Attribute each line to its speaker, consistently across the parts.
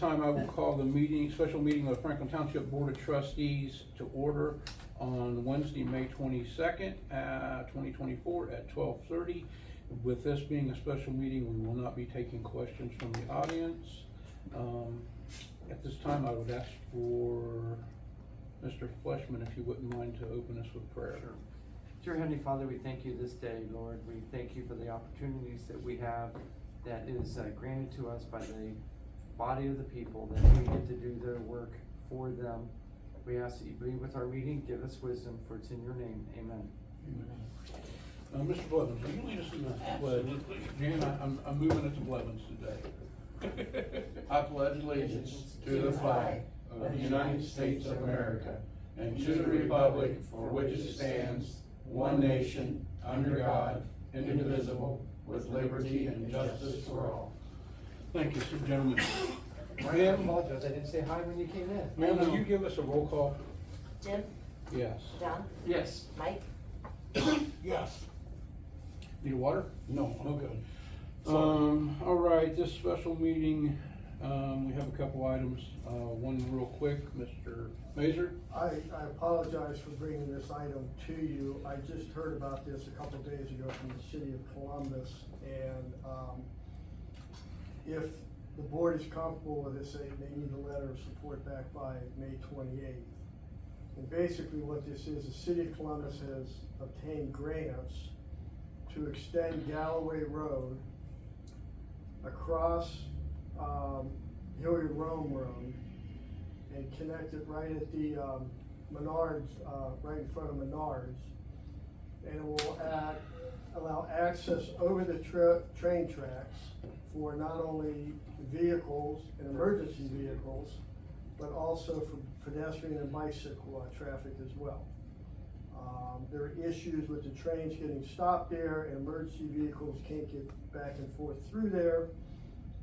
Speaker 1: time, I will call the special meeting of the Franklin Township Board of Trustees to order on Wednesday, May 22nd, 2024 at 12:30. With this being a special meeting, we will not be taking questions from the audience. At this time, I would ask for Mr. Fleshman, if you wouldn't mind, to open us with prayer.
Speaker 2: Sure. Dear Heavenly Father, we thank you this day, Lord. We thank you for the opportunities that we have that is granted to us by the body of the people, that we get to do their work for them. We ask that you be with our meeting, give us wisdom, for it's in your name. Amen.
Speaker 1: Amen. Mr. Blevins, will you lead us in the pledge? Jan, I'm moving it to Blevins today.
Speaker 3: I pledge allegiance to the flag of the United States of America and to the republic for which it stands, one nation, under God, indivisible, with liberty and justice for all.
Speaker 1: Thank you, sir, gentlemen.
Speaker 2: I apologize, I didn't say hi when you came in.
Speaker 1: Ma'am, will you give us a roll call?
Speaker 4: Jim?
Speaker 1: Yes.
Speaker 4: John?
Speaker 2: Yes.
Speaker 4: Mike?
Speaker 3: Yes.
Speaker 1: Need water?
Speaker 3: No.
Speaker 1: No good. All right, this special meeting, we have a couple items. One real quick, Mr. Mazer.
Speaker 5: I apologize for bringing this item to you. I just heard about this a couple of days ago from the city of Columbus, and if the board is comfortable with this, they need a letter of support back by May 28th. And basically what this is, the city of Columbus has obtained grants to extend Galloway Road across Hilliard Rome Road and connect it right at the Menards, right in front of Menards. And it will allow access over the train tracks for not only vehicles and emergency vehicles, but also for pedestrian and bicycle traffic as well. There are issues with the trains getting stopped there, and emergency vehicles can't get back and forth through there.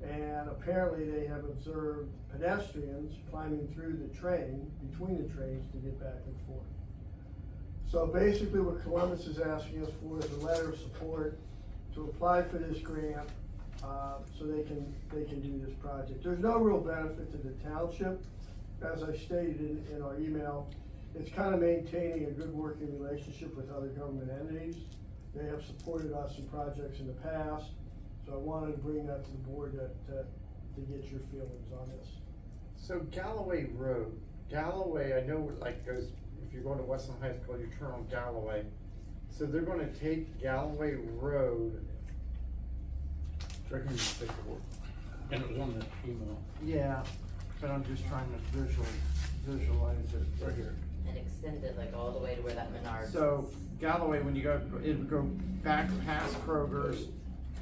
Speaker 5: And apparently they have observed pedestrians climbing through the train, between the trains, to get back and forth. So basically what Columbus is asking us for is a letter of support to apply for this grant, so they can do this project. There's no real benefit to the township. As I stated in our email, it's kind of maintaining a good working relationship with other government entities. They have supported us in projects in the past, so I wanted to bring that to the board to get your feelings on this.
Speaker 2: So Galloway Road, Galloway, I know like goes, if you're going to Westland High School, you turn on Galloway. So they're gonna take Galloway Road.
Speaker 1: Check your paperwork. And it was on the email.
Speaker 2: Yeah, but I'm just trying to visualize it.
Speaker 1: Right here.
Speaker 4: And extend it like all the way to where that Menards
Speaker 2: So
Speaker 4: is.
Speaker 2: Galloway, when you go, it would go back past Kroger's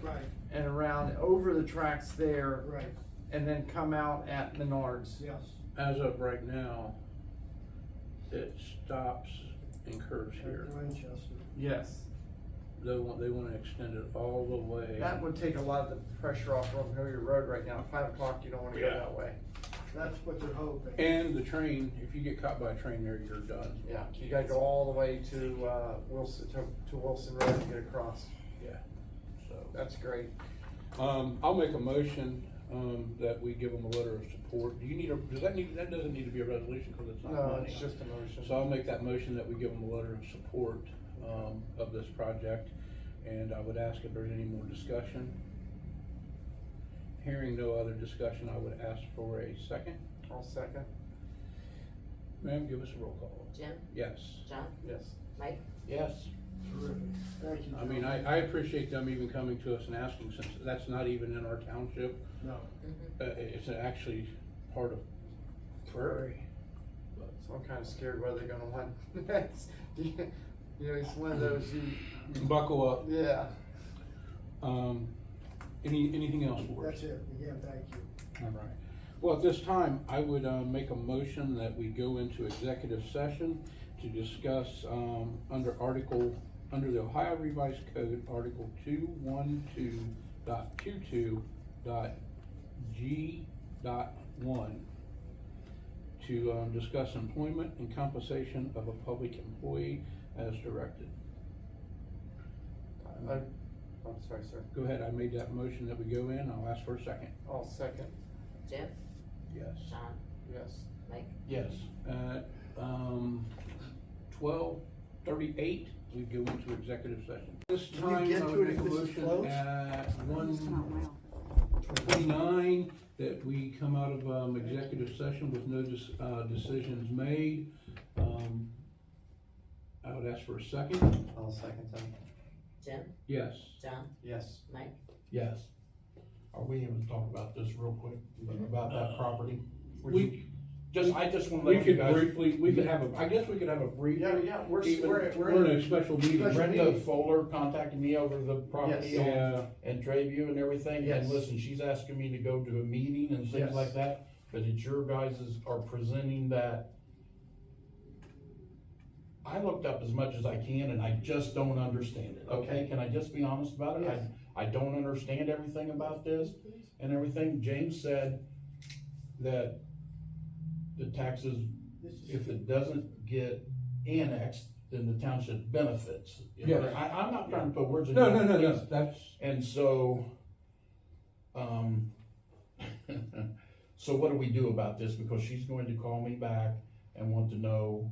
Speaker 5: Right,
Speaker 2: and around over the tracks there,
Speaker 5: right,
Speaker 2: and then come out at Menards.
Speaker 5: yes.
Speaker 1: As of right now, it stops and curves here.
Speaker 5: Winchester.
Speaker 2: Yes,
Speaker 1: They want to extend it all the way.
Speaker 2: that would take a lot of the pressure off from Hilliard Road right now. At 5 o'clock, you don't want to go
Speaker 1: Yeah.
Speaker 2: that way.
Speaker 5: That's what they're hoping.
Speaker 1: And the train, if you get caught by a train there, you're done.
Speaker 2: Yeah, you gotta go all the way to Wilson, to Wilson Road to get across.
Speaker 1: Yeah. So,
Speaker 2: That's great.
Speaker 1: I'll make a motion, that we give them a letter of support. Do you need that doesn't need to be a resolution because it's not
Speaker 2: No,
Speaker 1: money.
Speaker 2: it's just a motion.
Speaker 1: So I'll make that motion that we give them a letter of support, of this project. And I would ask if there's any more discussion. Hearing no other discussion, I would ask for a second.
Speaker 2: I'll second.
Speaker 1: Ma'am, give us a roll call.
Speaker 4: Jim?
Speaker 1: Yes.
Speaker 4: John?
Speaker 2: Yes.
Speaker 4: Mike?
Speaker 1: Yes.
Speaker 5: Terrific. Thank you.
Speaker 1: I mean, I appreciate them even coming to us and asking, since that's not even in our township.
Speaker 5: No.
Speaker 1: It's actually part of Prairie. But
Speaker 2: So I'm kinda scared whether they're gonna want next. You know, it's one of those you,
Speaker 1: buckle up.
Speaker 2: yeah.
Speaker 1: Anything else for us?
Speaker 5: That's it. Again, thank you.
Speaker 1: All right. Well, at this time, I would make a motion that we go into executive session to discuss under the Ohio Revised Code, Article 212.22.G.1 to discuss employment and compensation of a public employee as directed.
Speaker 2: I'm sorry, sir.
Speaker 1: Go ahead, I made that motion that we go in. I'll ask for a second.
Speaker 2: I'll second.
Speaker 4: Jim?
Speaker 3: Yes.
Speaker 1: At, 12:38, we go into executive session. This
Speaker 5: Can you
Speaker 1: time,
Speaker 5: get
Speaker 1: I
Speaker 5: to
Speaker 1: would
Speaker 5: it
Speaker 1: make a
Speaker 5: if this is
Speaker 1: motion
Speaker 5: closed?
Speaker 1: at
Speaker 6: It's come out loud.
Speaker 1: 1:29 that we come out of, executive session with no decisions made. I would ask for a second.
Speaker 2: I'll second that.
Speaker 4: Jim,
Speaker 1: Yes.
Speaker 4: John,
Speaker 2: Yes.
Speaker 4: Mike,
Speaker 3: Yes. Are we able to talk about this real quick, about that property? I just wanna
Speaker 1: We
Speaker 3: let you
Speaker 1: could
Speaker 3: guys.
Speaker 1: briefly, I guess we could have a brief.
Speaker 3: Yeah, we're
Speaker 1: We're in a special meeting.
Speaker 3: Brenda Fuller contacted me over the property
Speaker 5: Yes.
Speaker 3: on, and Trayview and everything,
Speaker 5: Yes.
Speaker 3: and listen, she's asking me to go to a meeting and things
Speaker 5: Yes.
Speaker 3: like that, but it's your guys are presenting that. I looked up as much as I can and I just don't understand it, okay? Can I just be honest about it?
Speaker 5: Yes.
Speaker 3: I don't understand everything about this and everything. James said that the taxes, if it doesn't get annexed, then the township benefits.
Speaker 1: Yes.
Speaker 3: I'm not trying to put words in
Speaker 1: No,
Speaker 3: your
Speaker 1: no,
Speaker 3: mouth.
Speaker 1: that's,
Speaker 3: And so, so what do we do about this? Because she's going to call me back and want to know,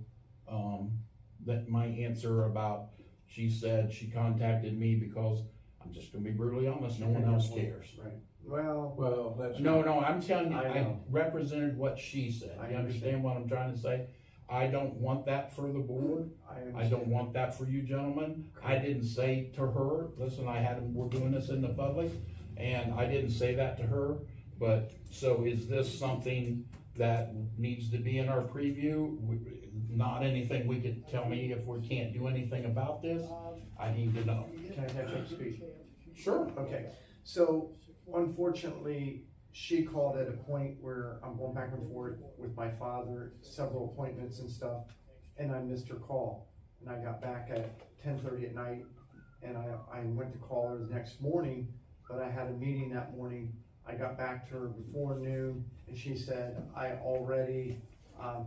Speaker 3: that my answer about, she said she contacted me because, I'm just gonna be brutally honest, no one else cares.
Speaker 2: Right.
Speaker 5: Well,
Speaker 1: that's.
Speaker 3: No, I'm telling you,
Speaker 2: I
Speaker 3: I
Speaker 2: know.
Speaker 3: represented what she said.
Speaker 2: I
Speaker 3: You understand what I'm trying to say? I don't want that for the board. I don't want that for you gentlemen. I didn't say to her, listen, we're doing this in the public, and I didn't say that to her, but, so is this something that needs to be in our preview? Not anything we could tell me if we can't do anything about this? I need to know.
Speaker 7: Can I catch up speed?
Speaker 3: Sure.
Speaker 7: Okay, so unfortunately, she called at a point where I'm going back and forth with my father, several appointments and stuff, and I missed her call. And I got back at 10:30 at night, and I went to call her the next morning, but I had a meeting that morning. I got back to her before noon, and she said, I already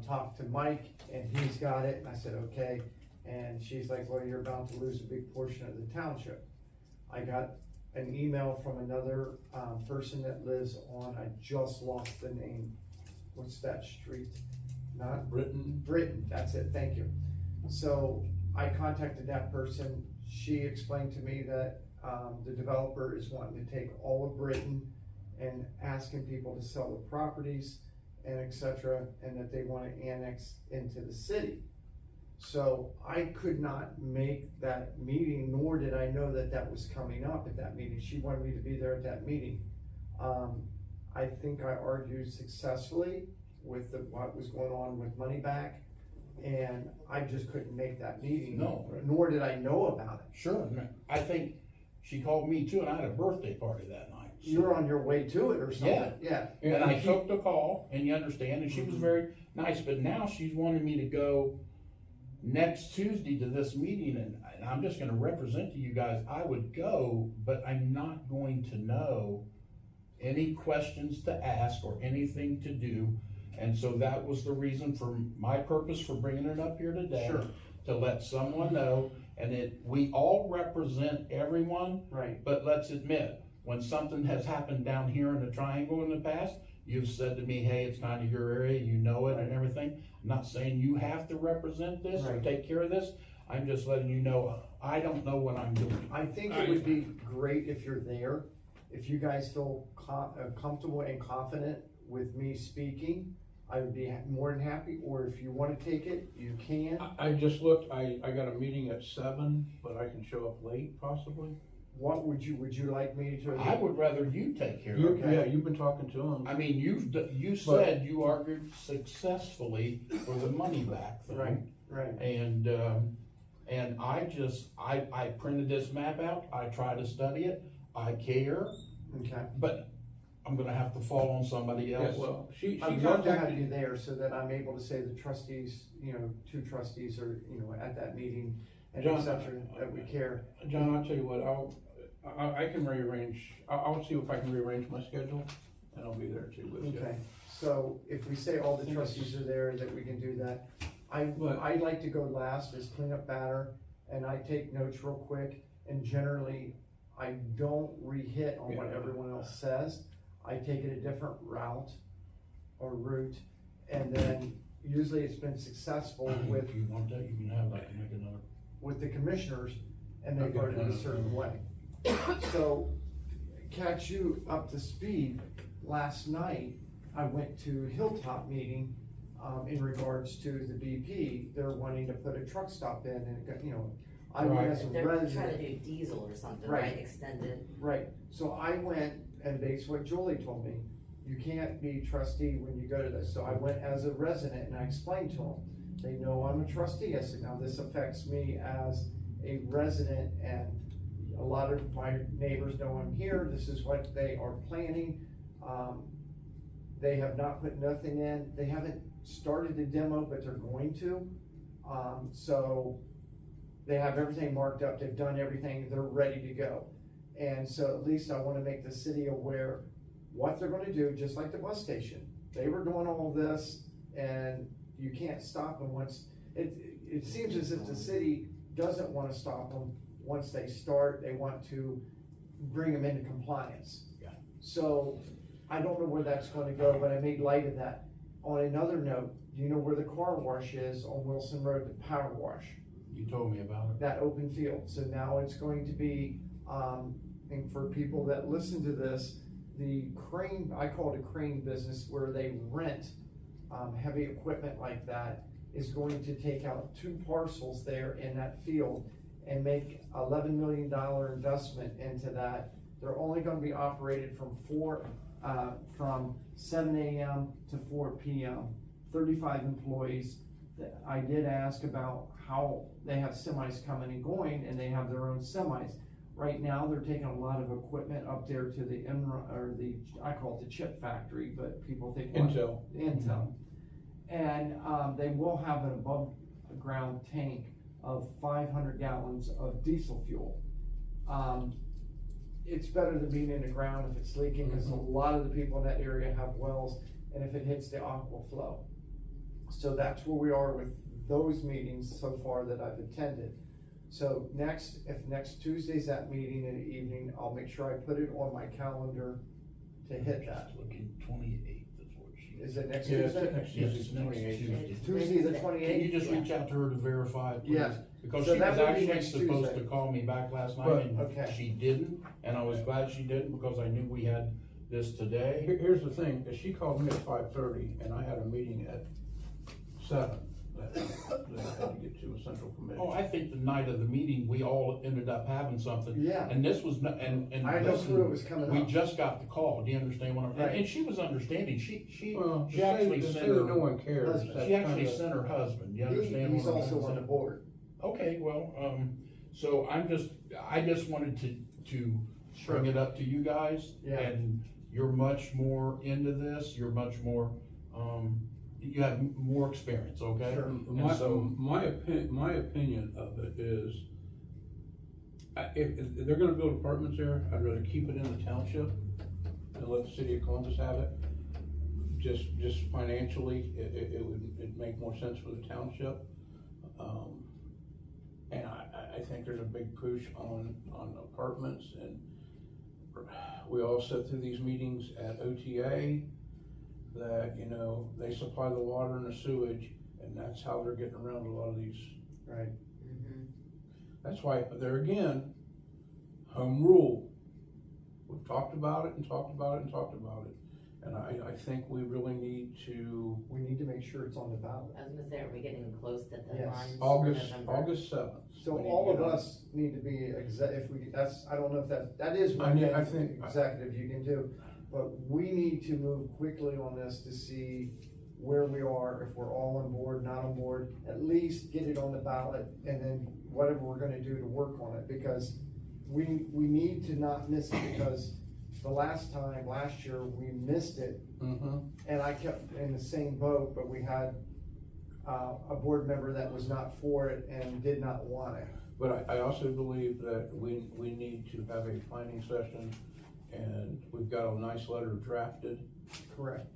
Speaker 7: talked to Mike, and he's got it, and I said, okay. And she's like, well, you're about to lose a big portion of the township. I got an email from another person that lives on, I just lost the name, what's that street? Not Britain, that's it, thank you. So I contacted that person, she explained to me that the developer is wanting to take all of Britain and asking people to sell the properties and et cetera, and that they want to annex into the city. So I could not make that meeting, nor did I know that that was coming up at that meeting. She wanted me to be there at that meeting. I think I argued successfully with what was going on with money back, and I just couldn't make that meeting.
Speaker 3: No.
Speaker 7: Nor did I know about it.
Speaker 3: Sure. I think she called me too, and I had a birthday party that night. So-
Speaker 7: You were on your way to it or something. Yeah.
Speaker 3: And I took the call, and you understand, and she was very nice, but now she's wanting me to go next Tuesday to this meeting, and I'm just gonna represent to you guys, I would go, but I'm not going to know any questions to ask or anything to do. And so that was the reason for my purpose for bringing it up here today.
Speaker 7: Sure.
Speaker 3: To let someone know, and we all represent everyone.
Speaker 7: Right.
Speaker 3: But let's admit, when something has happened down here in the triangle in the past, you've said to me, hey, it's kind of your area, you know it and everything. I'm not saying you have to represent this or
Speaker 7: Right.
Speaker 3: take care of this. I'm just letting you know, I don't know what I'm doing.
Speaker 7: I think it would be great if you're there, if you guys feel comfortable and confident with me speaking, I would be more than happy, or if you wanna take it, you can.
Speaker 1: I just looked, I got a meeting at 7, but I can show up late possibly.
Speaker 7: What would you like me to?
Speaker 3: I would rather you take care of it.
Speaker 7: Okay.
Speaker 1: Yeah, you've been talking to him.
Speaker 3: I mean, you said you argued successfully for the money back thing.
Speaker 7: Right.
Speaker 3: And I printed this map out, I try to study it, I care,
Speaker 7: Okay.
Speaker 3: but I'm gonna have to fall on somebody
Speaker 1: Yeah,
Speaker 3: else.
Speaker 1: well, she
Speaker 7: I'd love to have
Speaker 1: contacted
Speaker 7: you
Speaker 1: you.
Speaker 7: there so that I'm able to say the trustees, 2 trustees are, at that meeting and
Speaker 1: John,
Speaker 7: et cetera, that we care.
Speaker 1: John, I'll tell you what, I can rearrange, I'll see if I can rearrange my schedule, and I'll be there too with you.
Speaker 7: Okay, so if we say all the trustees are there, that we can do that.
Speaker 1: But-
Speaker 7: I like to go last as cleanup batter, and I take notes real quick, and generally, I don't re-hit on what
Speaker 1: Yeah.
Speaker 7: everyone else says. I take it a different route, and then usually it's been successful
Speaker 3: If you want that, you can have that, make another.
Speaker 7: with the commissioners, and they
Speaker 1: Okay.
Speaker 7: voted a certain way. So, catch you up to speed, last night, I went to Hilltop meeting, in regards to the BP, they're wanting to put a truck stop in, and it got, I went
Speaker 3: Right.
Speaker 7: as a
Speaker 4: They're trying to
Speaker 7: resident.
Speaker 4: do diesel or something,
Speaker 7: Right.
Speaker 4: right, extended.
Speaker 7: Right, so I went, and that's what Julie told me, you can't be trustee when you go to this, so I went as a resident and I explained to them. They know I'm a trustee, I said, now this affects me as a resident, and a lot of my neighbors know I'm here, this is what they are planning. They have not put nothing in, they haven't started the demo, but they're going to. So they have everything marked up, they've done everything, they're ready to go. And so at least I wanna make the city aware what they're gonna do, just like the bus station. They were doing all this, and you can't stop them once, it seems as if the city doesn't wanna stop them. Once they start, they want to bring them into compliance.
Speaker 3: Yeah.
Speaker 7: So, I don't know where that's gonna go, but I made light of that. On another note, do you know where the car wash is on Wilson Road, the power wash?
Speaker 3: You told me about it.
Speaker 7: That open field, so now it's going to be, and for people that listen to this, the crane, I call it a crane business, where they rent, heavy equipment like that, is going to take out 2 parcels there in that field and make $11 million investment into that. They're only gonna be operated from 7 AM to 4 PM, 35 employees. I did ask about how they have semis coming and going, and they have their own semis. Right now, they're taking a lot of equipment up there to the I call it the chip factory, but people think.
Speaker 1: Intel.
Speaker 7: Intel. And, they will have an above ground tank of 500 gallons of diesel fuel. It's better than being in the ground if it's leaking, because a lot of the people in that area have wells, and if it hits the aqua flow. So that's where we are with those meetings so far that I've attended. So if next Tuesday's that meeting in the evening, I'll make sure I put it on my calendar to hit that.
Speaker 3: Just looking 28th is what she.
Speaker 7: Is it next
Speaker 1: Yeah,
Speaker 7: Tuesday?
Speaker 1: next
Speaker 3: Yes,
Speaker 1: Tuesday,
Speaker 3: next
Speaker 1: 28th.
Speaker 3: Tuesday.
Speaker 7: Tuesday the
Speaker 3: Can
Speaker 7: 28th?
Speaker 3: you just reach out to her to verify, please?
Speaker 7: Yeah.
Speaker 3: Because
Speaker 7: So
Speaker 3: she
Speaker 7: that
Speaker 3: was
Speaker 7: would be
Speaker 3: actually
Speaker 7: next
Speaker 3: supposed
Speaker 7: Tuesday.
Speaker 3: to call me back last night,
Speaker 1: But-
Speaker 3: and
Speaker 7: okay.
Speaker 3: she didn't, and I was glad she didn't, because I knew we had this today.
Speaker 1: Here's the thing, is she called me at 5:30, and I had a meeting at 7 that I had to get to a central committee.
Speaker 3: Oh, I think the night of the meeting, we all ended up having something.
Speaker 7: Yeah.
Speaker 3: And this was, and
Speaker 7: I had no
Speaker 3: listen,
Speaker 7: clue it was coming
Speaker 3: we
Speaker 7: up.
Speaker 3: just got the call, do you understand what I'm,
Speaker 7: Right.
Speaker 3: and she was understanding, she
Speaker 1: Well, to
Speaker 3: actually
Speaker 1: say
Speaker 3: sent
Speaker 1: that no
Speaker 3: her,
Speaker 1: one cares.
Speaker 7: husband.
Speaker 1: that's
Speaker 3: she actually
Speaker 1: kinda-
Speaker 3: sent her husband, do you understand
Speaker 7: He's
Speaker 3: what I'm
Speaker 7: also
Speaker 3: saying?
Speaker 7: on the board.
Speaker 3: Okay, well, so I just wanted to bring it up to you guys.
Speaker 7: Yeah.
Speaker 3: And you're much more into this, you're much more, you have more experience, okay?
Speaker 7: Sure.
Speaker 3: And
Speaker 1: My,
Speaker 3: so,
Speaker 1: my opinion of it is, if they're gonna build apartments there, I'd rather keep it in the township and let the city of Columbus have it. Just financially, it would, it'd make more sense for the township. And I think there's a big push on apartments, and we all sit through these meetings at OTA that, they supply the water and the sewage, and that's how they're getting around a lot of these.
Speaker 7: Right.
Speaker 1: That's why, there again, home rule. We've talked about it and talked about it and talked about it, and I think we really need to,
Speaker 7: We need to make sure it's on the ballot.
Speaker 4: I was gonna say, are we getting close to
Speaker 7: Yes.
Speaker 4: deadlines for November?
Speaker 1: August 7th.
Speaker 7: So
Speaker 1: we need to
Speaker 7: all of
Speaker 1: get on.
Speaker 7: us need to be I don't know if that is
Speaker 1: I
Speaker 7: one
Speaker 1: need-
Speaker 7: thing
Speaker 1: I think-
Speaker 7: executive you can do, but we need to move quickly on this to see where we are, if we're all on board, not on board, at least get it on the ballot, and then whatever we're gonna do to work on it, because we need to not miss it, because the last year, we missed it, and I kept in the same boat, but we had a board member that was not for it and did not want it.
Speaker 1: But I also believe that we need to have a planning session, and we've got a nice letter drafted.
Speaker 7: Correct.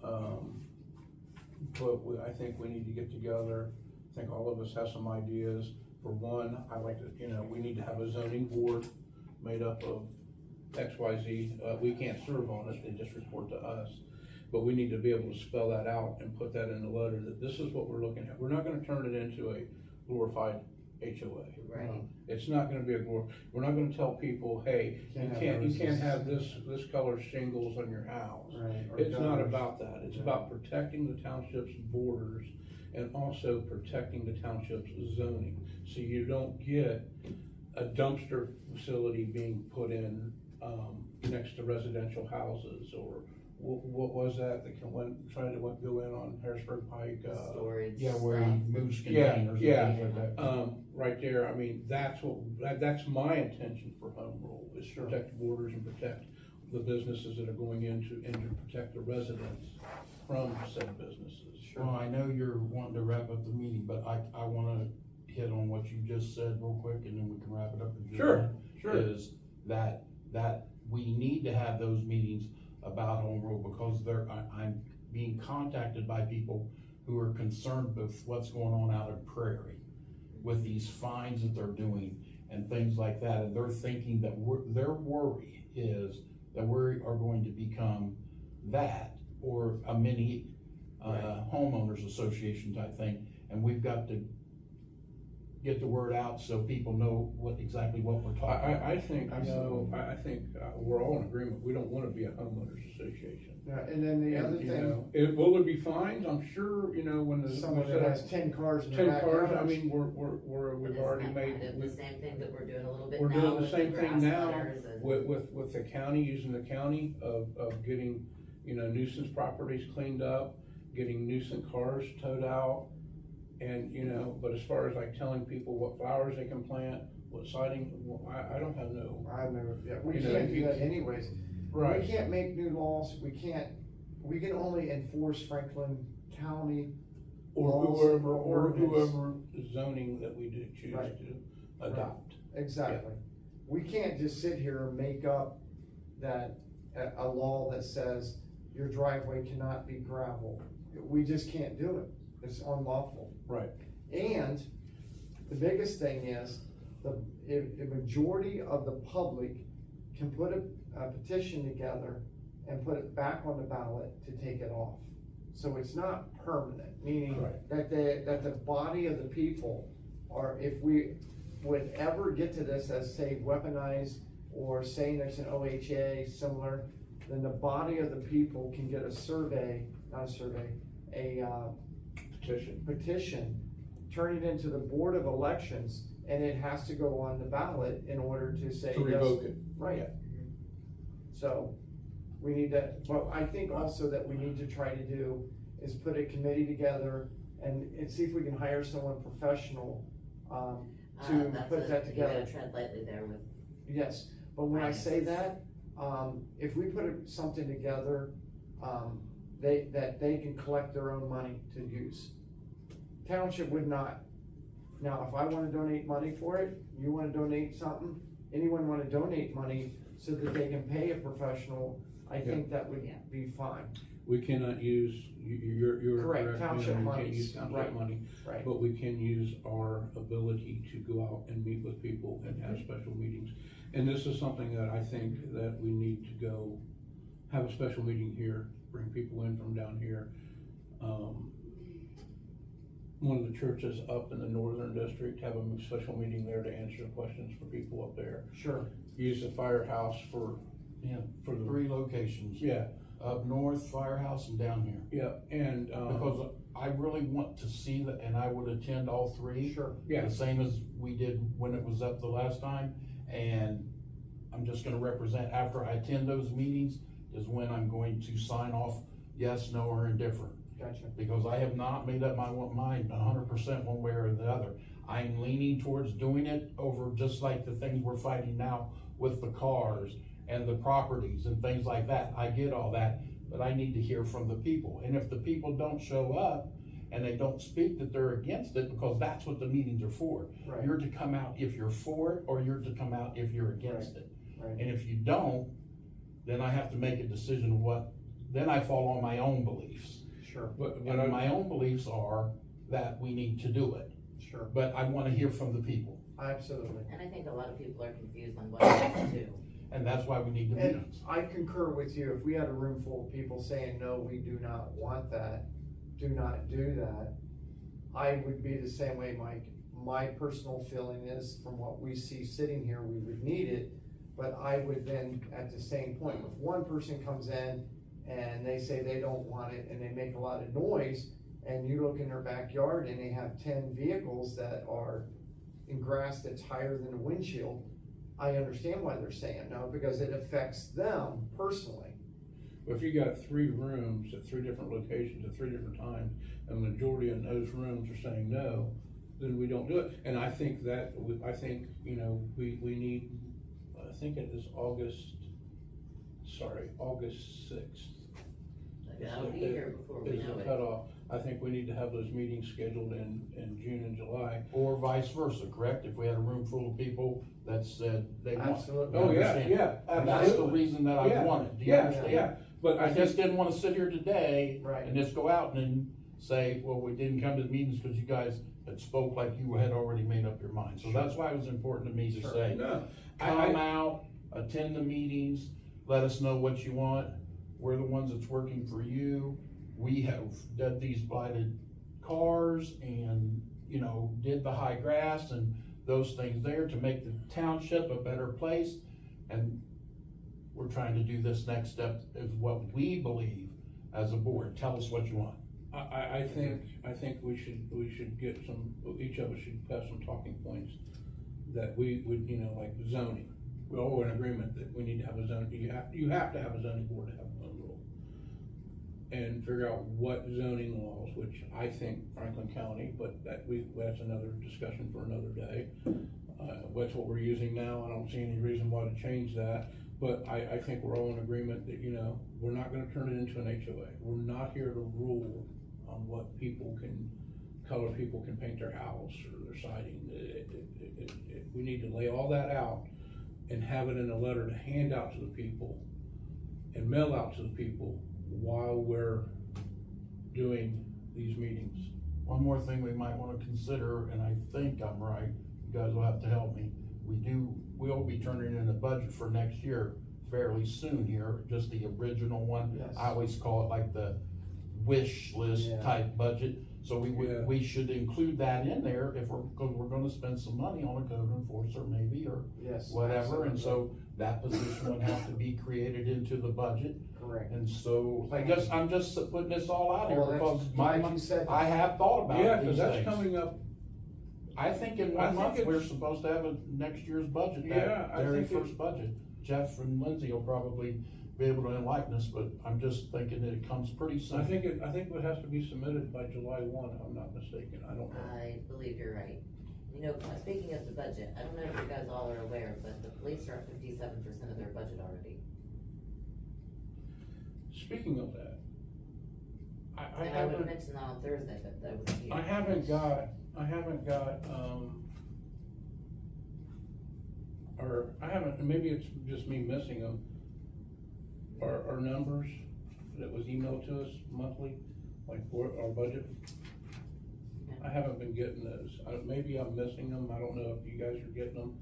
Speaker 1: But I think we need to get together. I think all of us have some ideas. For one, I like to, we need to have a zoning board made up of XYZ. We can't serve on it, they just report to us. but we need to be able to spell that out and put that in the letter, that this is what we're looking at. We're not gonna turn it into a glorified HOA.
Speaker 4: Right.
Speaker 1: It's not gonna be we're not gonna tell people, hey, you can't have this color shingles on your house.
Speaker 7: Right, or
Speaker 1: It's not
Speaker 7: gutters.
Speaker 1: about that. It's
Speaker 7: Yeah.
Speaker 1: about protecting the township's borders and also protecting the township's zoning. So you don't get a dumpster facility being put in, next to residential houses, or what was that tried to go in on Harrisburg Pike?
Speaker 4: Storage.
Speaker 3: Yeah, where he moves
Speaker 1: Yeah,
Speaker 3: containers
Speaker 1: yeah.
Speaker 3: and things like that.
Speaker 1: Right there, I mean, that's my intention for home rule, is
Speaker 7: Sure.
Speaker 1: protect borders and protect the businesses that are going into, and to protect the residents from said businesses.
Speaker 3: Well, I know you're wanting to wrap up the meeting, but I wanna hit on what you just said real quick, and then we can wrap it up. if you're
Speaker 1: Sure,
Speaker 3: done.
Speaker 1: sure.
Speaker 3: Is that we need to have those meetings about home rule, because I'm being contacted by people who are concerned with what's going on out in Prairie, with these fines that they're doing and things like that, and they're thinking that their worry is that we are going to become that, or a mini homeowners association type thing, and we've got to get the word out so people know exactly what we're talking about.
Speaker 1: I think, we're all in agreement, we don't wanna be a homeowners association.
Speaker 7: Yeah, and then the other
Speaker 1: And, you
Speaker 7: thing,
Speaker 1: know, will there be fines? I'm sure, when the.
Speaker 7: someone that has 10 cars in their
Speaker 1: 10 cars, I
Speaker 7: backyard.
Speaker 1: mean, we've
Speaker 4: Isn't
Speaker 1: already
Speaker 4: that
Speaker 1: made.
Speaker 4: kind of the same thing that we're doing a little bit
Speaker 1: We're
Speaker 4: now
Speaker 1: doing the
Speaker 4: with
Speaker 1: same
Speaker 4: grass
Speaker 1: thing now
Speaker 4: cutters and-
Speaker 1: with the county, using the county of getting, nuisance properties cleaned up, getting nuisance cars towed out. And, but as far as like telling people what flowers they can plant, what siding, I don't have no.
Speaker 7: I've never, yeah, we
Speaker 1: You know,
Speaker 7: can't do that anyways.
Speaker 1: Right.
Speaker 7: We can't make new laws, we can only enforce Franklin County
Speaker 1: Or
Speaker 7: laws ordinance.
Speaker 1: whoever zoning that we do choose
Speaker 7: Right.
Speaker 1: to adopt.
Speaker 7: Exactly. We can't just sit here and make up a law that says your driveway cannot be gravel. We just can't do it. It's unlawful.
Speaker 1: Right.
Speaker 7: And the biggest thing is, a majority of the public can put a petition together and put it back on the ballot to take it off. So it's not permanent, meaning
Speaker 1: Right.
Speaker 7: that the body of the people are, if we would ever get to this as, say, weaponized, or saying there's an OHA similar, then the body of the people can get a petition, turn it into the Board of Elections, and it has to go on the ballot in order to say.
Speaker 1: To
Speaker 7: yes.
Speaker 1: revoke it.
Speaker 7: Right. So, we need to, what I think also that we need to try to do is put a committee together and see if we can hire someone professional, to put that
Speaker 4: You gotta
Speaker 7: together.
Speaker 4: tread lightly there with.
Speaker 7: Yes, but when I say
Speaker 4: Finances.
Speaker 7: that, if we put something together, that they can collect their own money to use. Township would not. Now, if I wanna donate money for it, you wanna donate something, anyone wanna donate money so that they can pay a professional, I think that would
Speaker 4: Yeah.
Speaker 7: be fine.
Speaker 1: We cannot use, you're
Speaker 7: Correct,
Speaker 1: correct,
Speaker 7: township
Speaker 1: we can't
Speaker 7: monies,
Speaker 1: use township
Speaker 7: right.
Speaker 1: money,
Speaker 7: Right.
Speaker 1: but we can use our ability to go out and meet with people and have special meetings. And this is something that I think that we need to go, have a special meeting here, bring people in from down here. One of the churches up in the northern district, have a special meeting there to answer questions for people up there.
Speaker 7: Sure.
Speaker 1: Use the firehouse for
Speaker 3: Yeah,
Speaker 1: the.
Speaker 3: 3 locations.
Speaker 1: Yeah,
Speaker 3: Up north, firehouse, and down here.
Speaker 1: yeah, and,
Speaker 3: Because I really want to see that, and I would attend all 3.
Speaker 7: Sure.
Speaker 1: yeah.
Speaker 3: The same as we did when it was up the last time, and I'm just gonna represent, after I attend those meetings, is when I'm going to sign off yes, no, or indifferent.
Speaker 7: Gotcha.
Speaker 3: Because I have not made up my mind 100% one way or the other. I'm leaning towards doing it over, just like the things we're fighting now with the cars and the properties and things like that. I get all that, but I need to hear from the people. And if the people don't show up and they don't speak that they're against it, because that's what the meetings are for.
Speaker 7: Right.
Speaker 3: You're to come out if you're for it, or you're to come out if you're against it.
Speaker 7: Right.
Speaker 3: And if you don't, then I have to make a decision then I fall on my own beliefs.
Speaker 7: Sure.
Speaker 1: But
Speaker 3: And my own beliefs are that we need to do it,
Speaker 7: Sure.
Speaker 3: but I wanna hear from the people.
Speaker 7: Absolutely.
Speaker 4: And I think a lot of people are confused on what it is too.
Speaker 3: and that's why we need the
Speaker 7: And
Speaker 3: meetings.
Speaker 7: I concur with you, if we had a room full of people saying, no, we do not want that, do not do that, I would be the same way, Mike. My personal feeling is, from what we see sitting here, we would need it, but I would then, at the same point, if one person comes in and they say they don't want it and they make a lot of noise, and you look in their backyard and they have 10 vehicles that are in grass that's higher than the windshield, I understand why they're saying no, because it affects them personally.
Speaker 1: If you got 3 rooms at 3 different locations at 3 different times, and the majority of those rooms are saying no, then we don't do it. And I think you know, we need, I think it is August 6th.
Speaker 4: That'll be here before we
Speaker 1: Is
Speaker 4: know
Speaker 1: the
Speaker 4: it.
Speaker 1: cutoff. I think we need to have those meetings scheduled in June and July.
Speaker 3: Or vice versa, correct? If we had a room full of people that said they want.
Speaker 7: Absolutely.
Speaker 1: Oh, yeah,
Speaker 3: Understand?
Speaker 1: yeah,
Speaker 3: And that's the
Speaker 1: absolutely.
Speaker 3: reason that I
Speaker 1: Yeah,
Speaker 3: wanted, do you
Speaker 1: Yeah,
Speaker 3: understand?
Speaker 1: yeah, but
Speaker 3: I
Speaker 1: I
Speaker 3: just
Speaker 1: just,
Speaker 3: didn't wanna sit here today
Speaker 7: Right.
Speaker 3: and just go out and then say, well, we didn't come to the meetings because you guys had spoke like you had already made up your mind. So that's why it was important to me to
Speaker 7: Sure.
Speaker 3: say,
Speaker 1: no.
Speaker 3: come out, attend the meetings, let us know what you want. We're the ones that's working for you. We have done these blighted cars and, you know, did the high grass and those things there to make the township a better place. And we're trying to do this next step is what we believe as a board. Tell us what you want.
Speaker 1: I think we should get some, each of us should have some talking points that we would, you know, like zoning. We're all in agreement that we need to have a zoning, you have to have a zoning board to have one rule. And figure out what zoning laws, which I think Franklin County, but that's another discussion for another day. That's what we're using now, I don't see any reason why to change that. But I think we're all in agreement that, you know, we're not gonna turn it into an HOA. We're not here to rule on what color people can paint their house or their siding. We need to lay all that out and have it in a letter to hand out to the people and mail out to the people while we're doing these meetings.
Speaker 3: One more thing we might wanna consider, and I think I'm right, you guys will have to help me. We'll be turning in a budget for next year fairly soon here, just the original one.
Speaker 7: Yes.
Speaker 3: I always call it like the wish list
Speaker 7: Yeah.
Speaker 3: type budget. So
Speaker 1: Yeah.
Speaker 3: we should include that in there if we're gonna spend some money on a code enforcer maybe, or
Speaker 7: Yes.
Speaker 3: whatever. And
Speaker 7: absolutely.
Speaker 3: so that position would have to be created into the budget.
Speaker 7: Correct.
Speaker 3: And so I'm just putting this all out here
Speaker 7: Well, that's
Speaker 3: because
Speaker 7: glad you said that.
Speaker 3: I have thought about
Speaker 1: Yeah,
Speaker 3: these
Speaker 1: cause that's
Speaker 3: things.
Speaker 1: coming up.
Speaker 3: I think in
Speaker 1: I
Speaker 3: one
Speaker 1: think
Speaker 3: month,
Speaker 1: it's-
Speaker 3: we're supposed to have a next year's budget,
Speaker 1: Yeah,
Speaker 3: that
Speaker 1: I
Speaker 3: very
Speaker 1: think it-
Speaker 3: first budget. Jeff and Lindsay will probably be able to enlighten us, but I'm just thinking that it comes pretty soon.
Speaker 1: I think it has to be submitted by July 1, if I'm not mistaken, I don't know.
Speaker 4: I believe you're right. You know, speaking of the budget, I don't know if you guys all are aware, but the police are at 57% of their budget already.
Speaker 1: Speaking of that, I
Speaker 4: And I would
Speaker 1: haven't,
Speaker 4: mention that on Thursday, but that was huge.
Speaker 1: I haven't got, maybe it's just me missing them. Our numbers that was emailed to us monthly, like for our budget. I haven't been getting those. Maybe I'm missing them. I don't know if you guys are getting them.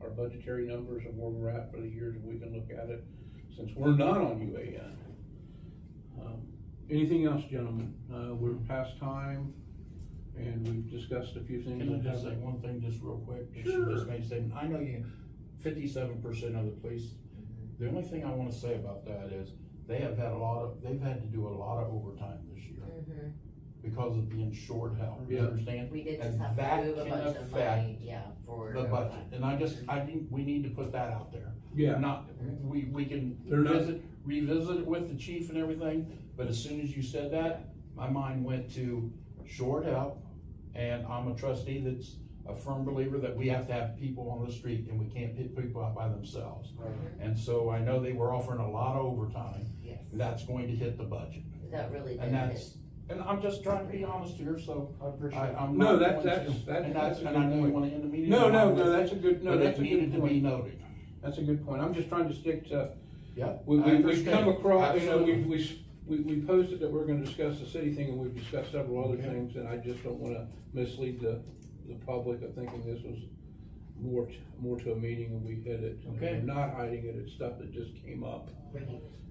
Speaker 1: Our budgetary numbers of where we're at for the years, we can look at it, since we're not on UAN. Anything else, gentlemen? We're past time, and we've discussed a few things.
Speaker 3: Can I
Speaker 1: that
Speaker 3: just say
Speaker 1: haven't-
Speaker 3: one thing just real quick? That
Speaker 1: Sure.
Speaker 3: She just made a statement. I know you, 57% of the police, the only thing I wanna say about that is, they've had to do a lot of overtime this year
Speaker 4: Mhm.
Speaker 3: because of being short help, you
Speaker 1: Yeah.
Speaker 3: understand?
Speaker 4: We did
Speaker 3: And
Speaker 4: just have
Speaker 3: that
Speaker 4: to move a
Speaker 3: can
Speaker 4: bunch of
Speaker 3: affect
Speaker 4: money, yeah, for.
Speaker 3: The budget, and I think we need to put that out there.
Speaker 1: Yeah.
Speaker 3: Not, we can
Speaker 1: They're not-
Speaker 3: revisit it with the chief and everything, but as soon as you said that, my mind went to short help. And I'm a trustee that's a firm believer that we have to have people on the street and we can't pick people out by themselves.
Speaker 7: Right.
Speaker 3: And so I know they were offering a lot of overtime,
Speaker 4: Yes,
Speaker 3: and that's going to hit the budget.
Speaker 4: that really did
Speaker 3: And
Speaker 4: hit.
Speaker 3: that's, and I'm just trying to be honest here, so
Speaker 7: I appreciate it.
Speaker 3: I'm
Speaker 1: No,
Speaker 3: not
Speaker 1: that's-
Speaker 3: going to-
Speaker 1: that's- that's-
Speaker 3: and
Speaker 1: that's a
Speaker 3: and I
Speaker 1: good
Speaker 3: know you
Speaker 1: point.
Speaker 3: wanna end the meeting.
Speaker 1: No,
Speaker 3: and I'm with
Speaker 1: that's
Speaker 3: it,
Speaker 1: a good, no,
Speaker 3: but
Speaker 1: that's
Speaker 3: it
Speaker 1: a good
Speaker 3: needed to be
Speaker 1: point.
Speaker 3: noted.
Speaker 1: That's a good point. I'm just trying to stick to,
Speaker 3: Yeah.
Speaker 1: we've come
Speaker 3: understand.
Speaker 1: across, you know,
Speaker 3: Absolutely.
Speaker 1: we posted that we're gonna discuss the city thing, and we've discussed several other
Speaker 3: Okay.
Speaker 1: things, and I just don't wanna mislead the public of thinking this was more to a meeting and we hit it.
Speaker 3: Okay.
Speaker 1: We're not hiding it, it's stuff that just came up,
Speaker 4: Right.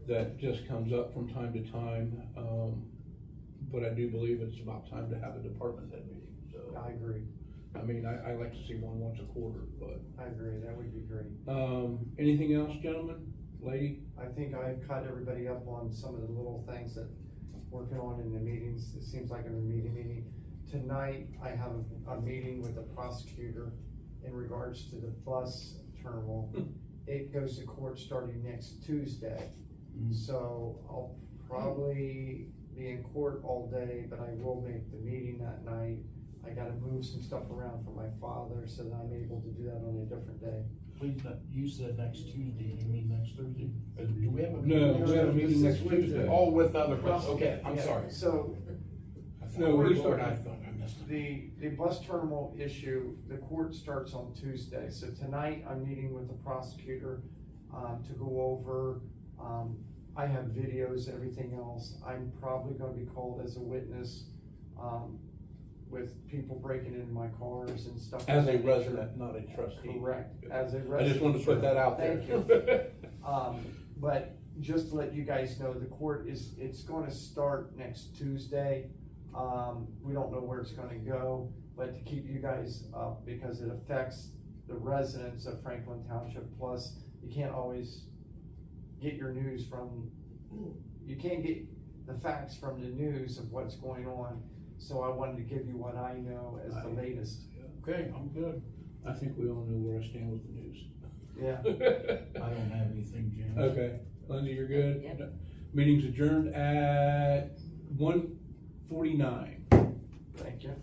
Speaker 1: that just comes up from time to time. But I do believe it's about time to have a department head meeting, so.
Speaker 7: I agree,
Speaker 1: I mean, I like to see one once a quarter, but,
Speaker 7: I agree, that would be great.
Speaker 1: anything else, gentlemen, lady?
Speaker 7: I think I've caught everybody up on some of the little things that working on in the meetings, it seems like I'm in a meeting. Tonight, I have a meeting with the prosecutor in regards to the bus terminal. It goes to court starting next Tuesday, so I'll probably be in court all day, but I will make the meeting that night. I gotta move some stuff around for my father so that I'm able to do that on a different day.
Speaker 3: Please, you said next Tuesday, you mean next Thursday? Do we have a?
Speaker 1: No, we have a
Speaker 7: This
Speaker 1: meeting
Speaker 7: is
Speaker 1: next
Speaker 7: Wednesday.
Speaker 1: Tuesday.
Speaker 3: Oh, with other bus, okay, I'm
Speaker 7: Yeah,
Speaker 3: sorry.
Speaker 7: So,
Speaker 1: No, we
Speaker 3: Lord,
Speaker 1: start-
Speaker 3: I thought I missed it.
Speaker 7: the bus terminal issue, the court starts on Tuesday, so tonight I'm meeting with the prosecutor, to go over, I have videos, everything else. I'm probably gonna be called as a witness, with people breaking into my cars and stuff.
Speaker 1: As a
Speaker 7: of that nature.
Speaker 1: resident, not a trustee.
Speaker 7: Correct, as a resident.
Speaker 1: I just wanted to put that out there.
Speaker 7: Thank you. But just to let you guys know, the court it's gonna start next Tuesday. We don't know where it's gonna go, but to keep you guys up, because it affects the residents of Franklin Township, plus you can't always get your news you can't get the facts from the news of what's going on, so I wanted to give you what I know as the latest.
Speaker 3: Okay, I'm good.
Speaker 1: I think we all know where I stand with the news.
Speaker 7: Yeah.
Speaker 3: I don't have anything, James.
Speaker 1: Okay, Lindsay, you're good?
Speaker 4: Yep.
Speaker 1: Meeting's adjourned at 1:49.
Speaker 7: Thank you.